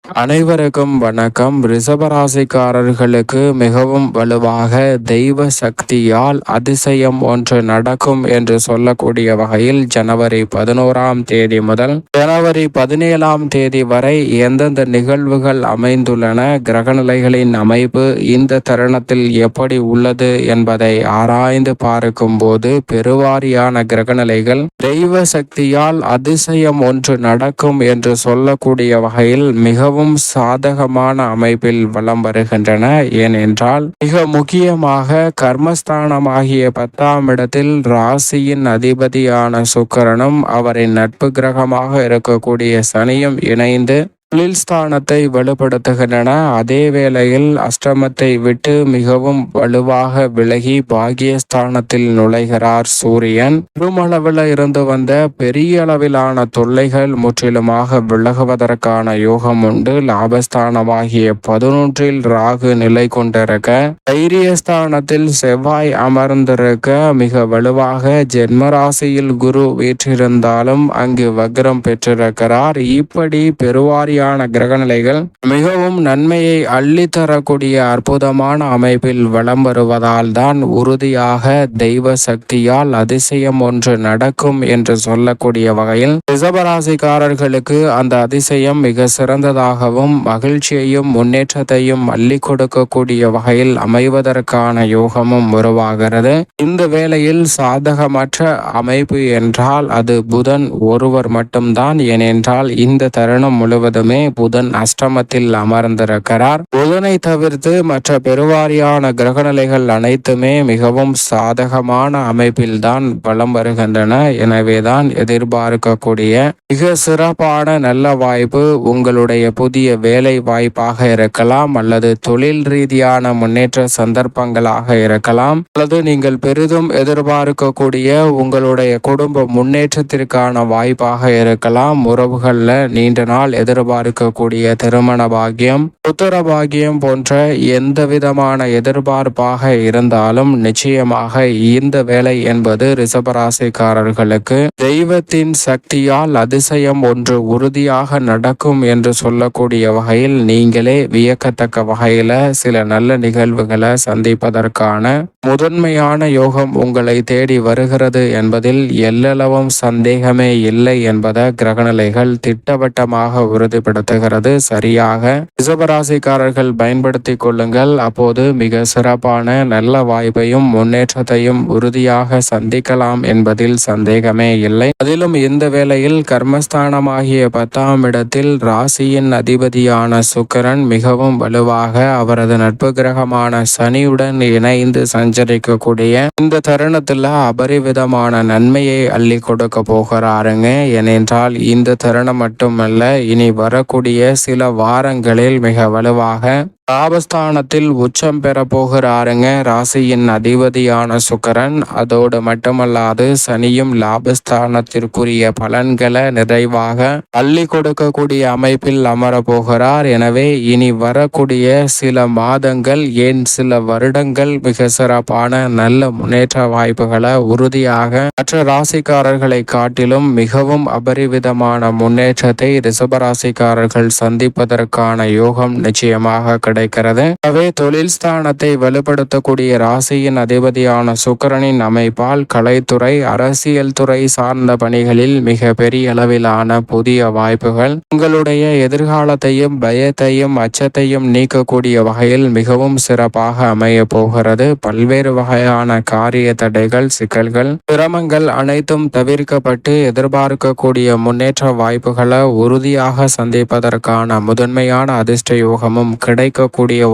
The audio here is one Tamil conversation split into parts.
அனைவருக்கும் வணக்கம். ரிஷபராசிக்காரர்களுக்கு மிகவும் வலுவாக தெய்வ சக்தியால் அதிசயம் ஒன்று நடக்கும் என்று சொல்லக்கூடிய வகையில் ஜனவரி 11ஆம் தேதி முதல் ஜனவரி 17ஆம் தேதி வரை எந்தெந்த நிகழ்வுகள் அமைந்துள்ளன, கிரகநிலைகளின் அமைப்பு இந்த தருணத்தில் எப்படி உள்ளது என்பதை ஆராய்ந்து பார்க்கும் போது பெருவாரியான கிரகநிலைகள் தெய்வ சக்தியால் அதிசயம் ஒன்று நடக்கும் என்று சொல்லக்கூடிய வகையில் மிகவும் சாதகமான அமைப்பில் வலம் வருகின்றன. ஏனென்றால் மிக முக்கியமாக கர்மஸ்தானமாகிய 10ஆம் இடத்தில் ராசியின் அதிபதியான சுக்கிரனும் அவரின் நட்பு கிரகமாக இருக்கக்கூடிய சனியும் இணைந்து தொழில் ஸ்தானத்தை வலுப்படுத்துகின்றன. அதே வேளையில் அஷ்டமத்தை விட்டு மிகவும் வலுவாக விலகி பாகியஸ்தானத்தில் நுழைகிறார் சூரியன். பெருமளவில் இருந்து வந்த பெரிய அளவிலான தொல்லைகள் முற்றிலுமாக விலகுவதற்கான யோகம் உண்டு. லாபஸ்தானமாகிய 11இல் ராகு நிலை கொண்டிருக்க, தைரியஸ்தானத்தில் செவ்வாய் அமர்ந்திருக்க, மிக வலுவாக ஜென்மராசியில் குரு வீற்றிருந்தாலும் அங்கு வக்ரம் பெற்றிருக்கிறார். இப்படி பெருவாரியான கிரகநிலைகள் மிகவும் நன்மையை அள்ளித்தரக்கூடிய அற்புதமான அமைப்பில் வலம் வருவதால் தான் உறுதியாக தெய்வ சக்தியால் அதிசயம் ஒன்று நடக்கும் என்று சொல்லக்கூடிய வகையில் ரிஷபராசிக்காரர்களுக்கு அந்த அதிசயம் மிக சிறந்ததாகவும் மகிழ்ச்சியையும் முன்னேற்றத்தையும் அள்ளி கொடுக்கக்கூடிய வகையில் அமைவதற்கான யோகமும் உருவாகிறது. இந்த வேளையில் சாதகமற்ற அமைப்பு என்றால் அது புதன் ஒருவர் மட்டும்தான். ஏனென்றால் இந்த தருணம் முழுவதுமே புதன் அஷ்டமத்தில் அமர்ந்திருக்கிறார். புதனை தவிர்த்து மற்ற பெருவாரியான கிரகநிலைகள் அனைத்துமே மிகவும் சாதகமான அமைப்பில் தான் வலம் வருகின்றன. எனவேதான் எதிர்பார்க்கக்கூடிய மிக சிறப்பான நல்ல வாய்ப்பு உங்களுடைய புதிய வேலை வாய்ப்பாக இருக்கலாம், அல்லது தொழில் ரீதியான முன்னேற்ற சந்தர்ப்பங்களாக இருக்கலாம், அல்லது நீங்கள் பெரிதும் எதிர்பார்க்கக்கூடிய உங்களுடைய குடும்ப முன்னேற்றத்திற்கான வாய்ப்பாக இருக்கலாம். உறவுகளில் நீண்ட நாள் எதிர்பார்க்கக்கூடிய திருமண பாக்கியம், புத்திர பாக்கியம் போன்ற எந்த விதமான எதிர்பார்ப்பாக இருந்தாலும் நிச்சயமாக இந்த வேலை என்பது ரிஷபராசிக்காரர்களுக்கு தெய்வத்தின் சக்தியால் அதிசயம் ஒன்று உறுதியாக நடக்கும் என்று சொல்லக்கூடிய வகையில் நீங்களே வியக்கத்தக்க வகையில சில நல்ல நிகழ்வுகளை சந்திப்பதற்கான முதன்மையான யோகம் உங்களை தேடி வருகிறது என்பதில் எல்லளவும் சந்தேகமே இல்லை என்பதை கிரகநிலைகள் திட்டவட்டமாக உறுதிப்படுத்துகிறது. சரியாக ரிஷபராசிக்காரர்கள் பயன்படுத்திக் கொள்ளுங்கள். அப்போது மிக சிறப்பான நல்ல வாய்ப்பையும் முன்னேற்றத்தையும் உறுதியாக சந்திக்கலாம் என்பதில் சந்தேகமே இல்லை. அதிலும் இந்த வேளையில் கர்மஸ்தானமாகிய 10ஆம் இடத்தில் ராசியின் அதிபதியான சுக்கிரன் மிகவும் வலுவாக அவரது நட்பு கிரகமான சனியுடன் இணைந்து சஞ்சரிக்கக்கூடிய இந்த தருணத்துல அபரிவிதமான நன்மையை அள்ளி கொடுக்க போகிறாருங்க. ஏனென்றால் இந்த தருணம் மட்டுமல்ல, இனி வரக்கூடிய சில வாரங்களில் மிக வலுவாக லாபஸ்தானத்தில் உச்சம் பெற போகிறாருங்க ராசியின் அதிபதியான சுக்கிரன். அதோடு மட்டுமல்லாது சனியும் லாபஸ்தானத்திற்குரிய பலன்களை நிறைவாக அள்ளி கொடுக்கக்கூடிய அமைப்பில் அமர போகிறார். எனவே இனி வரக்கூடிய சில மாதங்கள், ஏன் சில வருடங்கள் மிக சிறப்பான நல்ல முன்னேற்ற வாய்ப்புகளை உறுதியாக மற்ற ராசிக்காரர்களை காட்டிலும் மிகவும் அபரிவிதமான முன்னேற்றத்தை ரிஷபராசிக்காரர்கள் சந்திப்பதற்கான யோகம் நிச்சயமாக கிடைக்கிறது. எனவே தொழில் ஸ்தானத்தை வலுப்படுத்தக்கூடிய ராசியின் அதிபதியான சுக்கிரனின் அமைப்பால் கலைத்துறை, அரசியல் துறை சார்ந்த பணிகளில் மிக பெரிய அளவிலான புதிய வாய்ப்புகள் உங்களுடைய எதிர்காலத்தையும் பயத்தையும் அச்சத்தையும் நீக்கக்கூடிய வகையில் மிகவும் சிறப்பாக அமைய போகிறது. பல்வேறு வகையான காரிய தடைகள், சிக்கல்கள், சிரமங்கள் அனைத்தும் தவிர்க்கப்பட்டு எதிர்பார்க்கக்கூடிய முன்னேற்ற வாய்ப்புகளை உறுதியாக சந்திப்பதற்கான முதன்மையான அதிர்ஷ்ட யோகமும் கிடைக்கக்கூடிய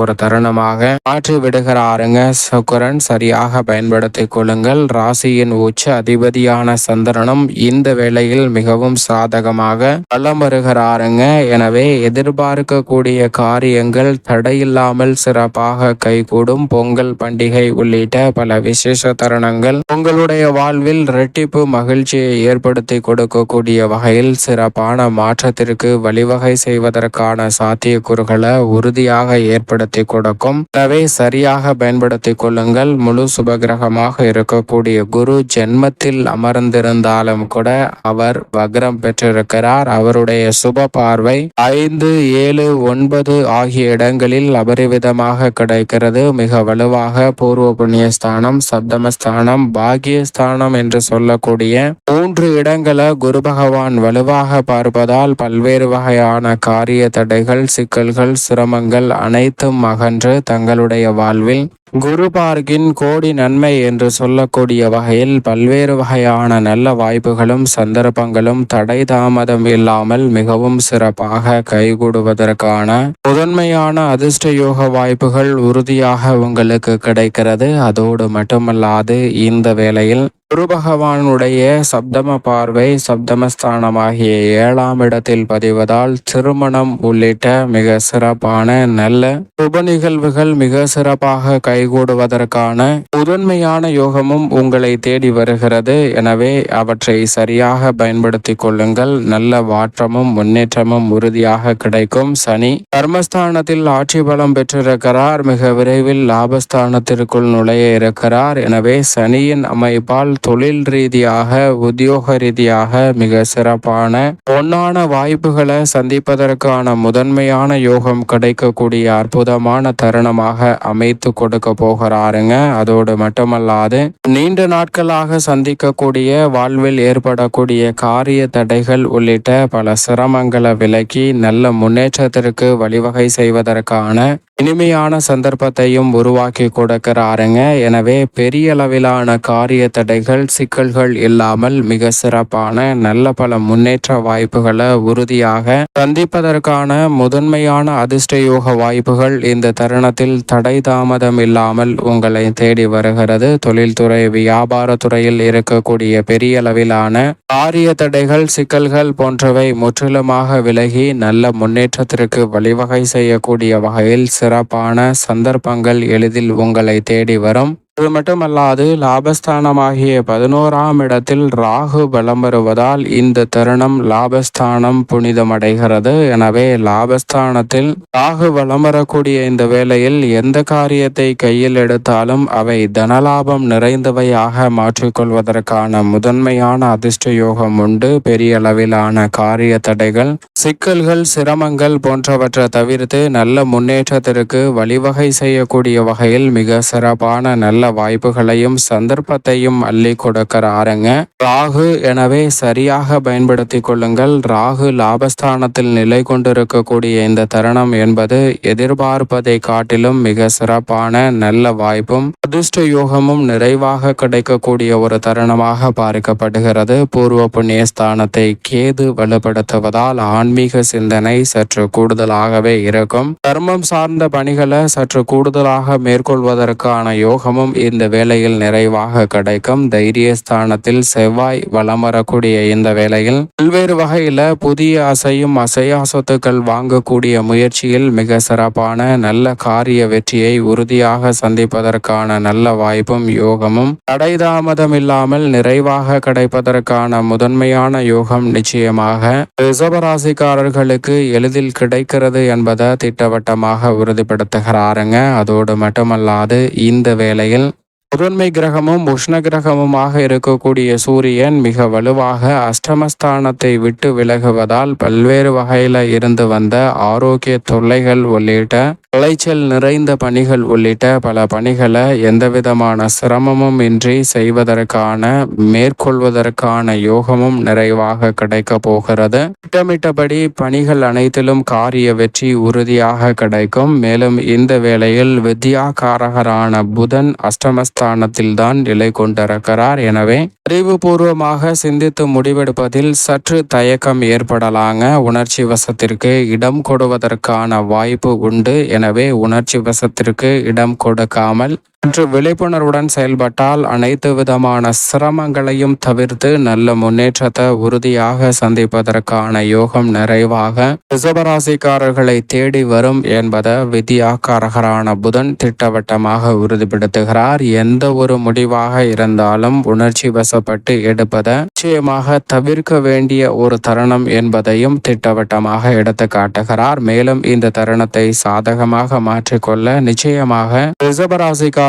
ஒரு தருணமாக மாற்றி விடுகிறாருங்க சுக்கிரன். சரியாக பயன்படுத்திக் கொள்ளுங்கள். ராசியின் உச்ச அதிபதியான சந்திரனும் இந்த வேளையில் மிகவும் சாதகமாக வலம் வருகிறாருங்க. எனவே எதிர்பார்க்கக்கூடிய காரியங்கள் தடையில்லாமல் சிறப்பாக கைகூடும். பொங்கல் பண்டிகை உள்ளிட்ட பல விசேஷ தருணங்கள் உங்களுடைய வாழ்வில் இரட்டிப்பு மகிழ்ச்சியை ஏற்படுத்தி கொடுக்கக்கூடிய வகையில் சிறப்பான மாற்றத்திற்கு வழிவகை செய்வதற்கான சாத்தியக்கூறுகளை உறுதியாக ஏற்படுத்தி கொடுக்கும். எனவே சரியாக பயன்படுத்தி கொள்ளுங்கள். முழு சுபகிரகமாக இருக்கக்கூடிய குரு ஜென்மத்தில் அமர்ந்திருந்தாலும் கூட அவர் வக்ரம் பெற்றிருக்கிறார். அவருடைய சுப பார்வை 5, 7, 9 ஆகிய இடங்களில் அபரிவிதமாக கிடைக்கிறது. மிக வலுவாக பூர்வ புண்ணியஸ்தானம், சப்தமஸ்தானம், பாகியஸ்தானம் என்று சொல்லக்கூடிய 3 இடங்களை குரு பகவான் வலுவாக பார்ப்பதால் பல்வேறு வகையான காரிய தடைகள், சிக்கல்கள், சிரமங்கள் அனைத்தும் அகன்று தங்களுடைய வாழ்வில் குரு பார்க்கின் கோடி நன்மை என்று சொல்லக்கூடிய வகையில் பல்வேறு வகையான நல்ல வாய்ப்புகளும் சந்தர்ப்பங்களும் தடை தாமதம் இல்லாமல் மிகவும் சிறப்பாக கைகூடுவதற்கான முதன்மையான அதிர்ஷ்ட யோக வாய்ப்புகள் உறுதியாக உங்களுக்கு கிடைக்கிறது. அதோடு மட்டுமல்லாது இந்த வேளையில் குரு பகவானுடைய சப்தம பார்வை சப்தமஸ்தானமாகிய 7ஆம் இடத்தில் பதிவதால் திருமணம் உள்ளிட்ட மிக சிறப்பான நல்ல சுப நிகழ்வுகள் மிக சிறப்பாக கைகூடுவதற்கான முதன்மையான யோகமும் உங்களை தேடி வருகிறது. எனவே அவற்றை சரியாக பயன்படுத்தி கொள்ளுங்கள். நல்ல மாற்றமும் முன்னேற்றமும் உறுதியாக கிடைக்கும். சனி கர்மஸ்தானத்தில் ஆட்சி பலம் பெற்றிருக்கிறார். மிக விரைவில் லாபஸ்தானத்திற்குள் நுழைய இருக்கிறார். எனவே சனியின் அமைப்பால் தொழில் ரீதியாக, உத்தியோக ரீதியாக மிக சிறப்பான பொன்னான வாய்ப்புகளை சந்திப்பதற்கான முதன்மையான யோகம் கிடைக்கக்கூடிய அற்புதமான தருணமாக அமைத்து கொடுக்க போகிறாருங்க. அதோடு மட்டுமல்லாது நீண்ட நாட்களாக சந்திக்கக்கூடிய வாழ்வில் ஏற்படக்கூடிய காரிய தடைகள் உள்ளிட்ட பல சிரமங்களை விலக்கி நல்ல முன்னேற்றத்திற்கு வழிவகை செய்வதற்கான இனிமையான சந்தர்ப்பத்தையும் உருவாக்கி கொடுக்கிறாருங்க. எனவே பெரிய அளவிலான காரிய தடைகள், சிக்கல்கள் இல்லாமல் மிக சிறப்பான நல்ல பல முன்னேற்ற வாய்ப்புகளை உறுதியாக சந்திப்பதற்கான முதன்மையான அதிர்ஷ்ட யோக வாய்ப்புகள் இந்த தருணத்தில் தடை தாமதம் இல்லாமல் உங்களை தேடி வருகிறது. தொழில்துறை, வியாபாரத்துறையில் இருக்கக்கூடிய பெரிய அளவிலான காரிய தடைகள், சிக்கல்கள் போன்றவை முற்றிலுமாக விலகி நல்ல முன்னேற்றத்திற்கு வழிவகை செய்யக்கூடிய வகையில் சிறப்பான சந்தர்ப்பங்கள் எளிதில் உங்களை தேடி வரும். இது மட்டுமல்லாது லாபஸ்தானமாகிய 11ஆம் இடத்தில் ராகு பலம் வருவதால் இந்த தருணம் லாபஸ்தானம் புனிதமடைகிறது. எனவே லாபஸ்தானத்தில் ராகு பலம் வரக்கூடிய இந்த வேளையில் எந்த காரியத்தை கையில் எடுத்தாலும் அவை தனலாபம் நிறைந்தவையாக மாற்றிக்கொள்வதற்கான முதன்மையான அதிர்ஷ்ட யோகம் உண்டு. பெரிய அளவிலான காரிய தடைகள், சிக்கல்கள், சிரமங்கள் போன்றவற்றை தவிர்த்து நல்ல முன்னேற்றத்திற்கு வழிவகை செய்யக்கூடிய வகையில் மிக சிறப்பான நல்ல வாய்ப்புகளையும் சந்தர்ப்பத்தையும் அள்ளி கொடுக்கிறாருங்க ராகு. எனவே சரியாக பயன்படுத்தி கொள்ளுங்கள். ராகு லாபஸ்தானத்தில் நிலை கொண்டிருக்கக்கூடிய இந்த தருணம் என்பது எதிர்பார்ப்பதை காட்டிலும் மிக சிறப்பான நல்ல வாய்ப்பும் அதிர்ஷ்ட யோகமும் நிறைவாக கிடைக்கக்கூடிய ஒரு தருணமாக பார்க்கப்படுகிறது. பூர்வ புண்ணிய ஸ்தானத்தை கேது வலுப்படுத்துவதால் ஆன்மீக சிந்தனை சற்று கூடுதலாகவே இருக்கும். தர்மம் சார்ந்த பணிகளை சற்று கூடுதலாக மேற்கொள்வதற்கான யோகமும் இந்த வேளையில் நிறைவாக கிடைக்கும். தைரியஸ்தானத்தில் செவ்வாய் வலம் வரக்கூடிய இந்த வேளையில் பல்வேறு வகையில புதிய அசையும் அசையா சொத்துக்கள் வாங்கக்கூடிய முயற்சியில் மிக சிறப்பான நல்ல காரிய வெற்றியை உறுதியாக சந்திப்பதற்கான நல்ல வாய்ப்பும் யோகமும் தடை தாமதம் இல்லாமல் நிறைவாக கிடைப்பதற்கான முதன்மையான யோகம் நிச்சயமாக ரிஷபராசிக்காரர்களுக்கு எளிதில் கிடைக்கிறது என்பதை திட்டவட்டமாக உறுதிப்படுத்துகிறாருங்க. அதோடு மட்டுமல்லாது இந்த வேளையில் முதன்மை கிரகமும் உஷ்ண கிரகமுமாக இருக்கக்கூடிய சூரியன் மிக வலுவாக அஷ்டமஸ்தானத்தை விட்டு விலகுவதால் பல்வேறு வகையில இருந்து வந்த ஆரோக்கிய தொல்லைகள் உள்ளிட்ட விளைச்சல் நிறைந்த பணிகள் உள்ளிட்ட பல பணிகளை எந்தவிதமான சிரமமும் இன்றி செய்வதற்கான மேற்கொள்வதற்கான யோகமும் நிறைவாக கிடைக்க போகிறது. திட்டமிட்டபடி பணிகள் அனைத்திலும் காரிய வெற்றி உறுதியாக கிடைக்கும். மேலும் இந்த வேளையில் வித்யாகாரகரான புதன் அஷ்டமஸ்தானத்தில் தான் நிலை கொண்டிருக்கிறார். எனவே அறிவுபூர்வமாக சிந்தித்து முடிவெடுப்பதில் சற்று தயக்கம் ஏற்படலாங்க. உணர்ச்சி வசத்திற்கு இடம் கொடுவதற்கான வாய்ப்பு உண்டு. எனவே உணர்ச்சி வசத்திற்கு இடம் கொடுக்காமல் சற்று விழிப்புணர்வுடன் செயல்பட்டால் அனைத்து விதமான சிரமங்களையும் தவிர்த்து நல்ல முன்னேற்றத்தை உறுதியாக சந்திப்பதற்கான யோகம் நிறைவாக ரிஷபராசிக்காரர்களை தேடி வரும் என்பதை விதியாக்காரகரான புதன் திட்டவட்டமாக உறுதிப்படுத்துகிறார். எந்த ஒரு முடிவாக இருந்தாலும் உணர்ச்சி வசப்பட்டு எடுப்பதை நிச்சயமாக தவிர்க்க வேண்டிய ஒரு தருணம் என்பதையும் திட்டவட்டமாக எடுத்து காட்டுகிறார். மேலும் இந்த தருணத்தை சாதகமாக மாற்றிக்கொள்ள நிச்சயமாக ரிஷபராசிக்காரர்கள்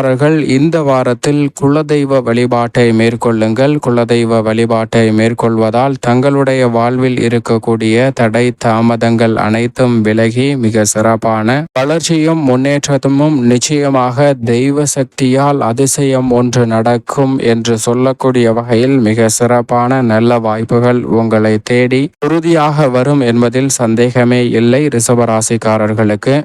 இந்த வாரத்தில் குலதெய்வ வழிபாட்டை மேற்கொள்ளுங்கள். குலதெய்வ வழிபாட்டை மேற்கொள்வதால் தங்களுடைய வாழ்வில் இருக்கக்கூடிய தடை தாமதங்கள் அனைத்தும் விலகி மிக சிறப்பான வளர்ச்சியும் முன்னேற்றமும் நிச்சயமாக தெய்வ சக்தியால் அதிசயம் ஒன்று நடக்கும் என்று சொல்லக்கூடிய வகையில் மிக சிறப்பான நல்ல வாய்ப்புகள் உங்களை தேடி உறுதியாக வரும் என்பதில் சந்தேகமே இல்லை. ரிஷபராசிக்காரர்களுக்கு